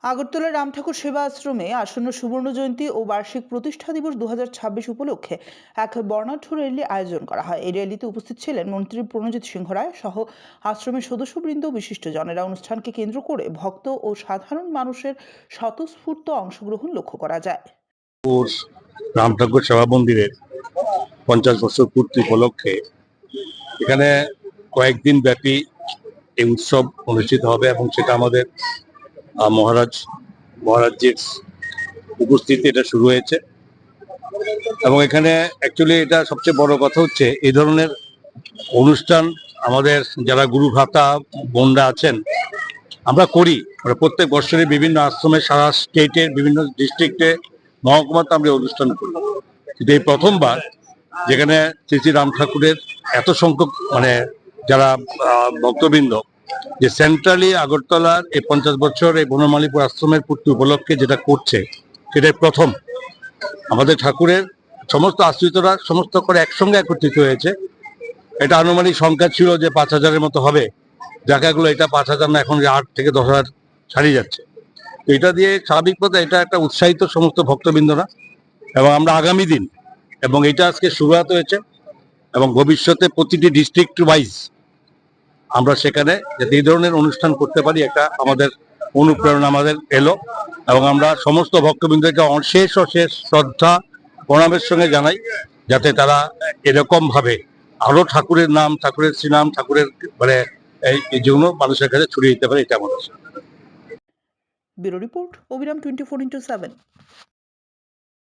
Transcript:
আগরতলা রাম ঠাকুর সেবা আশ্রমে আসন্ন সুবর্ণ জয়ন্তী ও বার্ষিক প্রতিষ্ঠা দিবস 2026 উপলক্ষে এক বর্ণাঢ্য র্যালি আয়োজন করা হয়। এই র্যালিতে উপস্থিত ছিলেন মন্ত্রী প্রণজিৎ সিংহ রায় সহ আশ্রমের সদস্যবৃন্দ ও বিশিষ্টজনেরা। অনুষ্ঠানকে কেন্দ্র করে ভক্ত ও সাধারণ মানুষের স্বতঃস্ফূর্ত অংশগ্রহণ লক্ষ্য করা যায়। রাম ঠাকুর সেবা মন্দিরের 50 বছর পূর্তি উপলক্ষে এখানে কয়েকদিন ব্যাপী এই উৎসব অনুষ্ঠিত হবে এবং সেটা আমাদের মহারাজজির উপস্থিতি এটা শুরু হয়েছে। এবং এখানে অ্যাকচুয়ালি এটা সবচেয়ে বড় কথা হচ্ছে এই ধরনের অনুষ্ঠান আমাদের যারা গুরু ভ্রাতা বোনরা আছেন আমরা করি, প্রত্যেক বছরই বিভিন্ন আশ্রমে সারা স্টেটের বিভিন্ন ডিস্ট্রিক্টে মহকুমাতে আমরা অনুষ্ঠান করি। কিন্তু এই প্রথমবার যেখানে শ্রী শ্রী রাম ঠাকুরের এত সংখ্যক যারা ভক্তবৃন্দ যে সেন্ট্রালি আগরতলার এই 50 বছর এই বনমালীপুর আশ্রমের পূর্তি উপলক্ষে যেটা করছে সেটাই প্রথম। আমাদের ঠাকুরের সমস্ত আশ্রিতরা সমস্ত করে একসঙ্গে একত্রিত হয়েছে। এটা আনুমানিক সংখ্যা ছিল যে 5000-এর মতো হবে, দেখা গেলো এটা 5000 না, এখন 8 থেকে 10,000 ছাড়িয়ে যাচ্ছে। তো এটা দিয়ে স্বাভাবিক পথে এটা একটা উৎসাহিত সমস্ত ভক্তবৃন্দরা, এবং আমরা আগামী দিন এবং এটা আজকে শুরুয়াত হয়েছে এবং ভবিষ্যতে প্রতিটি ডিস্ট্রিক্ট ওয়াইজ আমরা সেখানে যাতে এই ধরনের অনুষ্ঠান করতে পারি একটা আমাদের অনুপ্রেরণা আমাদের এলো, এবং আমরা সমস্ত ভক্তবৃন্দকে অশেষ শ্রদ্ধা প্রণামের সঙ্গে জানাই যাতে তারা এরকম ভাবে আরো ঠাকুরের নাম, ঠাকুরের শ্রীনাম, ঠাকুরের এই জন্য মানুষের কাছে ছড়িয়ে দিতে পারে, এটা আমাদের। ব্যুরো রিপোর্ট, অবিরাম 24x7।